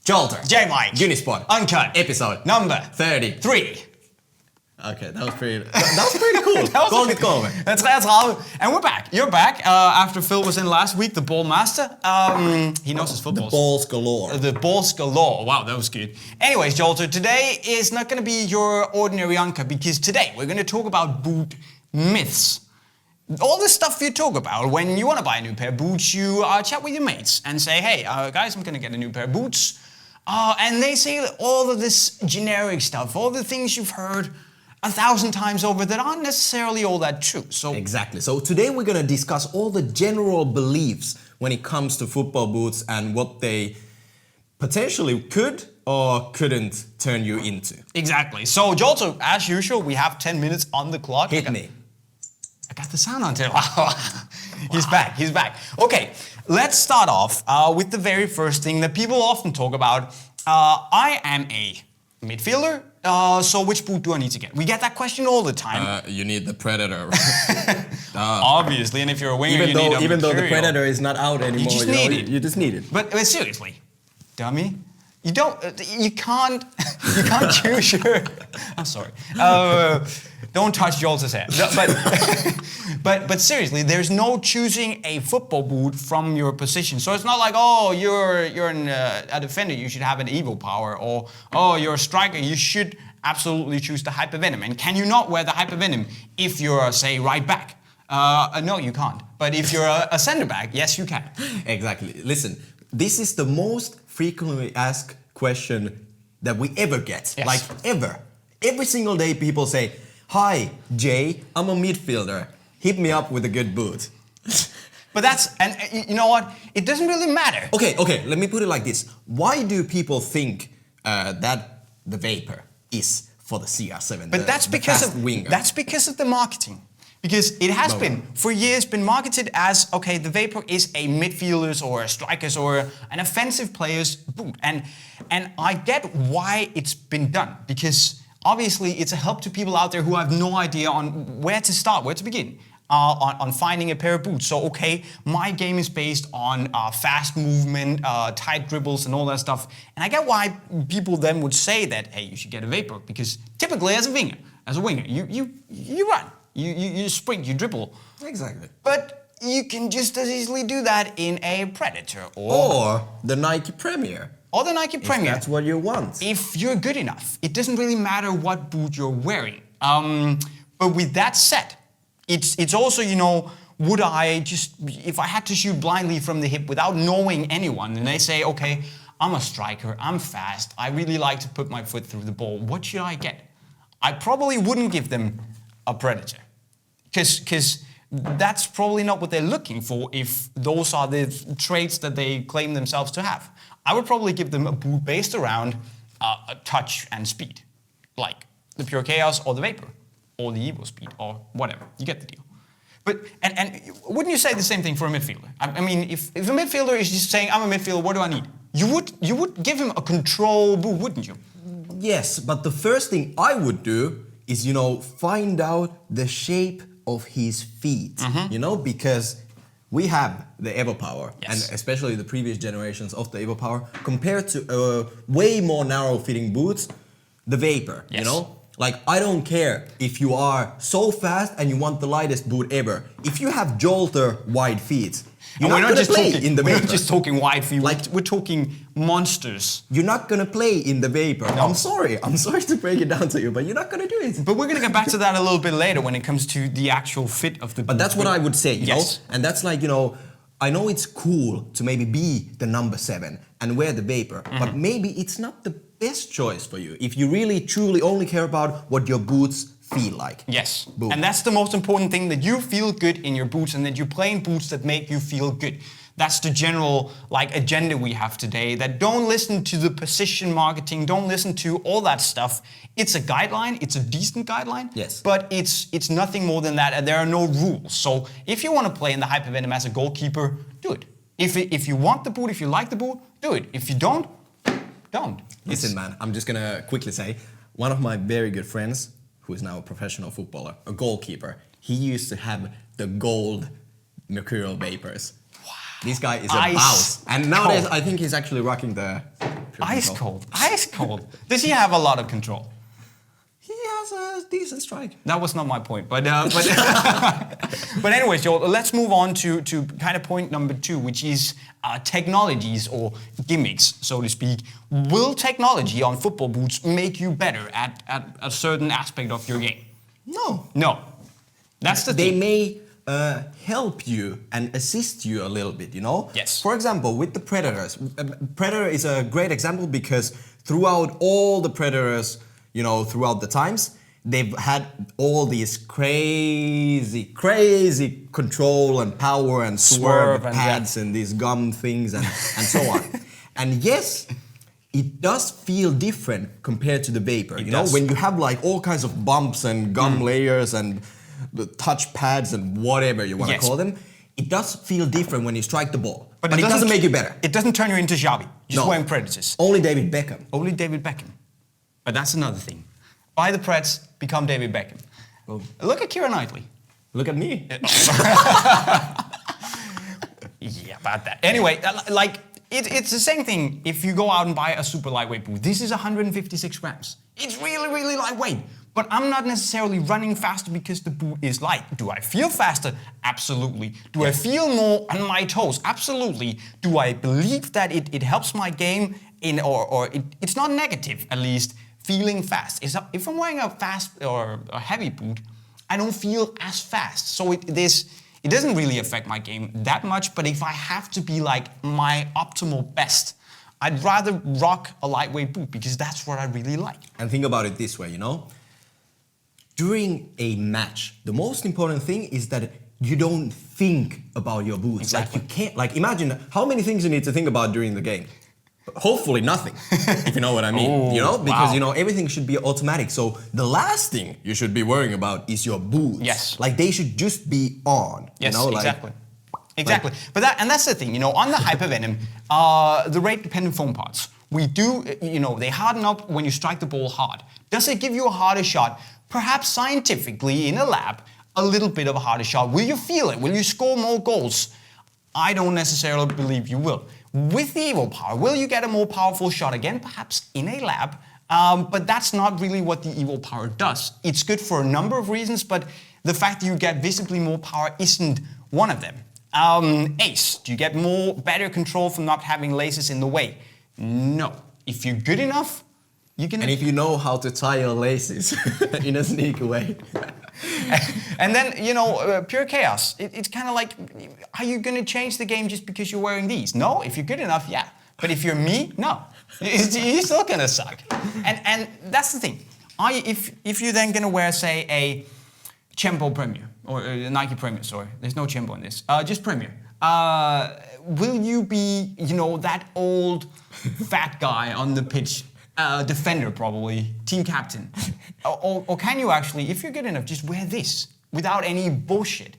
Jolter, JayMike, Unisport Uncut, episode number 33. 3. Okay, that was pretty cool. Call it cool. That's 33. And we're back. You're back after Phil was in last week, the ball master. He knows his footballs. The balls galore. The balls galore. Wow, that was good. Anyways, Jolter, today is not going to be your ordinary Uncut because today we're going to talk about boot myths. All the stuff you talk about when you want to buy a new pair of boots, you chat with your mates and say, hey, guys, I'm going to get a new pair of boots. And they say all of this generic stuff, all the things you've heard 1,000 times over that aren't necessarily all that true. So exactly. So today we're going to discuss all the general beliefs when it comes to football boots and what they potentially could or couldn't turn you into. Exactly. So Jolter, as usual, we have 10 minutes on the clock. Hit me. I got the sound on today. He's back. He's back. Okay, let's start off with the very first thing that people often talk about. I am a midfielder, so which boot do I need to get? We get that question all the time. You need the Predator. Obviously, and if you're a winger, you need a Even though the Mercurial. Predator is not out anymore, you just need it. it. But seriously, dummy, you can't choose your. I'm sorry. Don't touch Jolter's hair. No, but seriously, there's no choosing a football boot from your position. So it's not like, oh, you're a defender, you should have an evoPOWER, or oh, you're a striker, you should absolutely choose the Hypervenom. And can you not wear the Hypervenom if you're, say, right back? No, you can't. But if you're a center back, yes, you can. Exactly. Listen, this is the most frequently asked question that we ever get. Yes. Like ever. Every single day people say, hi, Jay, I'm a midfielder. Hit me up with a good boot. But and you know what? It doesn't really matter. Okay, let me put it like this. Why do people think that the Vapor is for the CR7? But that's because of the marketing. Because it has for years been marketed as, okay, the Vapor is a midfielder's or a striker's or an offensive player's boot. And I get why it's been done. Because obviously it's a help to people out there who have no idea on where to start, where to begin. On finding a pair of boots. So, okay, my game is based on fast movement, tight dribbles and all that stuff. And I get why people then would say that, hey, you should get a Vapor, because typically as a winger, you run, you sprint, you dribble. Exactly. But you can just as easily do that in a Predator or the Nike Premier. Or the Nike Premier. If that's what you want. If you're good enough. It doesn't really matter what boot you're wearing. But with that said, it's also, you know, would I just, if I had to shoot blindly from the hip without knowing anyone, and they say, okay, I'm a striker, I'm fast, I really like to put my foot through the ball, what should I get? I probably wouldn't give them a Predator. Because that's probably not what they're looking for if those are the traits that they claim themselves to have. I would probably give them a boot based around a touch and speed, like the Pure Chaos or the Vapor, or the Evo Speed, or whatever. You get the deal. But and wouldn't you say the same thing for a midfielder? I mean, if a midfielder is just saying, I'm a midfielder, what do I need? You would give him a control boot, wouldn't you? Yes, but the first thing I would do is, you know, find out the shape of his feet. You know, because we have the evoPOWER, yes, and especially the previous generations of the evoPOWER, compared to way more narrow-fitting boots, the Vapor, yes, you know? Like, I don't care if you are so fast and you want the lightest boot ever. If you have Jolter wide feet, you're not gonna play in the Vapor. We're not just talking wide feet, like, we're talking monsters. You're not gonna play in the Vapor. No. I'm sorry to break it down to you, but you're not gonna do it. But we're gonna get back to that a little bit later when it comes to the actual fit of the boot. But that's what I would say, you yes, know? And that's like, you know, I know it's cool to maybe be the number 7 and wear the Vapor, but maybe it's not the best choice for you if you really truly only care about what your boots feel like. Yes, Boom. And that's the most important thing, that you feel good in your boots and that you play in boots that make you feel good. That's the general agenda we have today, that don't listen to the position marketing, don't listen to all that stuff. It's a guideline, it's a decent guideline, yes, but it's nothing more than that, and there are no rules. So if you want to play in the Hypervenom as a goalkeeper, do it. If you want the boot, if you like the boot, do it. If you don't. Listen, man, I'm just gonna quickly say, one of my very good friends, who is now a professional footballer, a goalkeeper, he used to have the gold Mercurial Vapors. Wow. This guy is a mouse. And nowadays, I think he's actually rocking the Ice cold. Ice cold. Does he have a lot of control? He has a decent strike. That was not my point, but but anyways, Joel, let's move on to kind of point number 2, which is technologies or gimmicks, so to speak. Will technology on football boots make you better at a certain aspect of your game? No. No. That's the They thing. may help you and assist you a little bit, you know? Yes. For example, with the Predators. Predator is a great example because throughout all the Predators, you know, throughout the times, they've had all these crazy control and power and swerve and pads and these gum things and so on. And yes, it does feel different compared to the Vapor. You know, when you have like all kinds of bumps and gum layers and the touch pads and whatever you want to call them, it does feel different when you strike the ball. But it doesn't make you better. It doesn't turn you into Xavi. Just wearing Predators. Only David Beckham. Only David Beckham. But that's another thing. Buy the Preds, become David Beckham. Oh. Look at Keira Knightley. Look at me. Yeah, about that. Anyway, like, it's the same thing if you go out and buy a super lightweight boot. This is 156 grams. It's really, really lightweight. But I'm not necessarily running faster because the boot is light. Do I feel faster? Absolutely. Do I feel more on my toes? Absolutely. Do I believe that it helps my game or it's not negative, at least, feeling fast? If I'm wearing a fast or a heavy boot, I don't feel as fast. So it doesn't really affect my game that much, but if I have to be like my optimal best, I'd rather rock a lightweight boot because that's what I really like. And think about it this way, you know? During a match, the most important thing is that you don't think about your boots. Exactly. Like you can't, like imagine how many things you need to think about during the game. Hopefully nothing, if you know what I mean. Oh, you know, because wow. you know everything should be automatic. So the last thing you should be worrying about is your boots. Yes. Like they should just be on. Yes, you know, exactly. Like, Exactly. But that's the thing, you know, on the Hypervenom, the rate-dependent foam parts, we do, you know, they harden up when you strike the ball hard. Does it give you a harder shot? Perhaps scientifically in a lab, a little bit of a harder shot. Will you feel it? Will you score more goals? I don't necessarily believe you will. With the evoPOWER, will you get a more powerful shot again? Perhaps in a lab, but that's not really what the evoPOWER does. It's good for a number of reasons, but the fact that you get visibly more power isn't one of them. ACE, do you get better control from not having laces in the way? No. If you're good enough, you can... And if you know how to tie your laces in a sneaky way. And then, you know, pure chaos. It's kind of like, are you going to change the game just because you're wearing these? No. If you're good enough, yeah. But if you're me, no. You're still going to suck. And that's the thing. If you're then going to wear, say, a Chempo Premier, or a Nike Premier, sorry. There's no Chempo in this. Just Premier. Will you be, you know, that old fat guy on the pitch? Defender, probably, team captain. Or can you actually, if you're good enough, just wear this without any bullshit?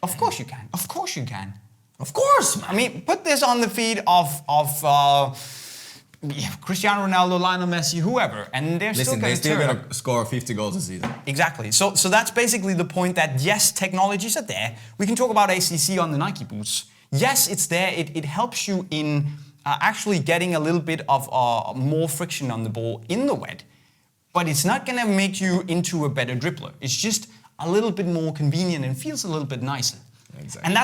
Of course you can. Of course you can. Of course, man. I mean, put this on the feet of Cristiano Ronaldo, Lionel Messi, whoever, and they're still going to score 50 goals a season. Exactly. So that's basically the point that, yes, technologies are there. We can talk about ACC on the Nike boots. Yes, it's there. It helps you in... actually getting a little bit of more friction on the ball in the wet, but it's not going to make you into a better dribbler. It's just a little bit more convenient and feels a little bit nicer. Exactly. And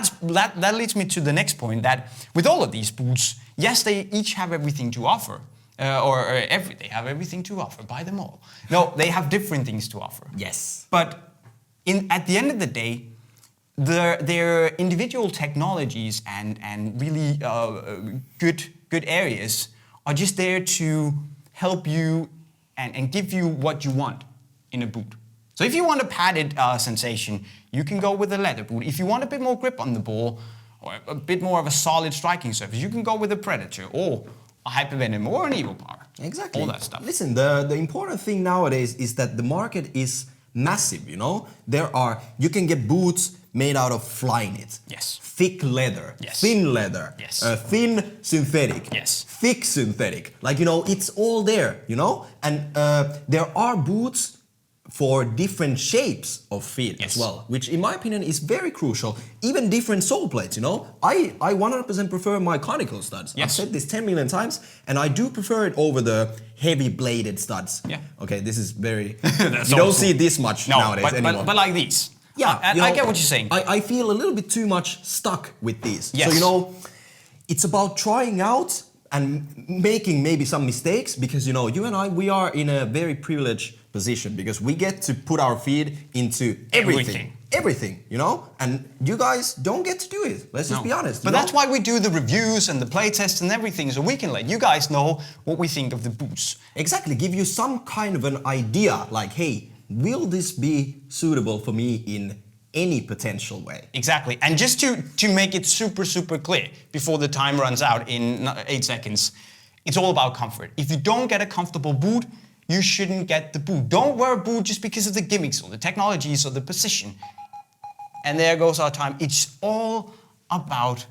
that leads me to the next point, that with all of these boots, yes, they each have everything to offer, they have everything to offer. Buy them all. No, they have different things to offer. Yes. But at the end of the day, their individual technologies and really good areas are just there to help you and give you what you want in a boot. So if you want a padded sensation, you can go with a leather boot. If you want a bit more grip on the ball, or a bit more of a solid striking surface, you can go with a Predator or a Hypervenom or an evoPOWER. Exactly. All that stuff. Listen, the important thing nowadays is that the market is massive, you know? You can get boots made out of Flyknit. Yes. Thick leather. Yes. Thin leather. Yes. Thin synthetic. Yes. Thick synthetic. Like, you know, it's all there, you know? And there are boots for different shapes of feet as well, which in my opinion is very crucial. Even different sole plates, you know. I 100% prefer my conical studs. I've said this 10 million times, and I do prefer it over the heavy bladed studs. Yeah. Okay, this is very... you don't see this much nowadays anymore. But like these. Yeah, I get what you're saying. I feel a little bit too much stuck with these. Yes. So, you know, it's about trying out and making maybe some mistakes, because, you know, you and I, we are in a very privileged position because we get to put our feet into everything. Everything, you know? And you guys don't get to do it. Let's just be honest. But that's why we do the reviews and the play tests and everything, so we can let you guys know what we think of the boots. Exactly, give you some kind of an idea, like, hey, will this be suitable for me in any potential way? Exactly. And just to make it super clear before the time runs out in 8 seconds, it's all about comfort. If you don't get a comfortable boot, you shouldn't get the boot. Don't wear a boot just because of the gimmicks or the technologies or the position. And there goes our time. It's all about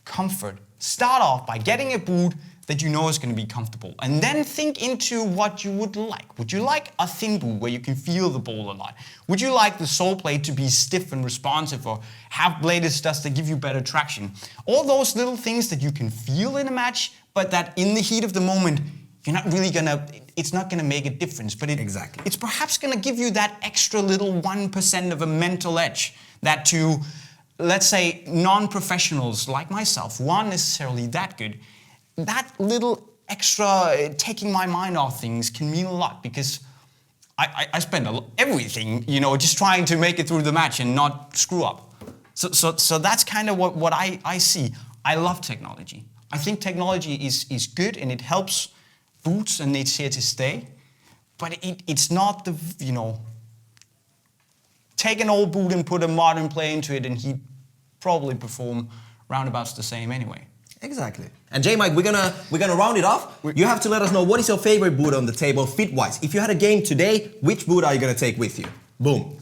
comfort. Start off by getting a boot that you know is going to be comfortable, and then think into what you would like. Would you like a thin boot where you can feel the ball a lot? Would you like the sole plate to be stiff and responsive, or have bladed studs that give you better traction? All those little things that you can feel in a match, but that in the heat of the moment, you're not really gonna, it's not gonna make a difference, but it's perhaps gonna give you that extra little 1% of a mental edge that to, let's say, non-professionals like myself who aren't necessarily that good, that little extra taking my mind off things can mean a lot, because I spend everything, you know, just trying to make it through the match and not screw up. So that's kind of what I see. I love technology. I think technology is good and it helps boots and it's here to stay, but it's not the, you know, take an old boot and put a modern play into it and he'd probably perform roundabouts the same anyway. Exactly. And JayMike, we're gonna round it off. You have to let us know what is your favorite boot on the table fit-wise. If you had a game today, which boot are you gonna take with you? Boom.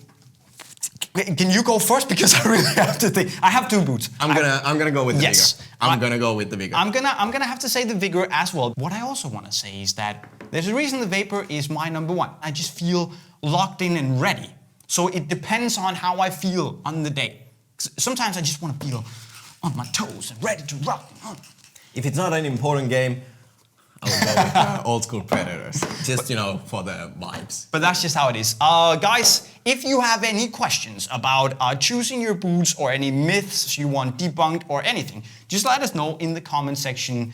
Can you go first, because I really have to think. I have two boots. I'm gonna go with the Vigor. I'm gonna go with the Vigor. I'm gonna have to say the Vigor as well. What I also want to say is that there's a reason the Vapor is my #1. I just feel locked in and ready. So it depends on how I feel on the day. Sometimes I just want to feel on my toes and ready to rock. If it's not an important game, I will go with old school Predators. Just, you know, for the vibes. But that's just how it is. Guys, if you have any questions about choosing your boots or any myths you want debunked or anything, just let us know in the comment section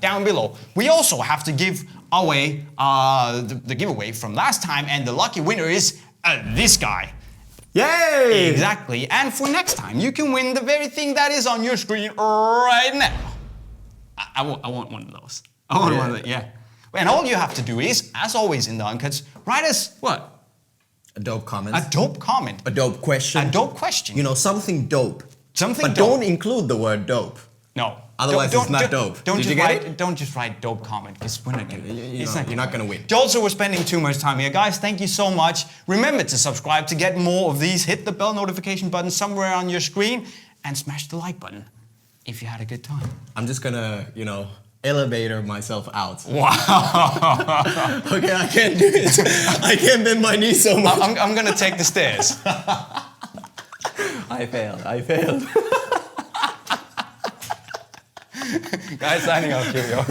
down below. We also have to give away the giveaway from last time, and the lucky winner is this guy. Yay! Exactly. And for next time, you can win the very thing that is on your screen right now. I want one of those. I want one of those, yeah. And all you have to do is, as always in the Uncuts, write us what? A dope comment. A dope comment. A dope question. A dope question. You know, something dope. Something but dope. don't include the word dope. No. Otherwise it's not dope. Don't Did you just get write, it? Don't just write dope comment, because we're not gonna, you're not gonna win. Jolter, we're spending too much time here. Guys, thank you so much. Remember to subscribe to get more of these. Hit the bell notification button somewhere on your screen and smash the like button if you had a good time. I'm just gonna, you know, elevator myself out. Wow. Okay, I can't do it. I can't bend my knees so much. I'm gonna take the stairs. I failed. Guys, signing off. Cheerio.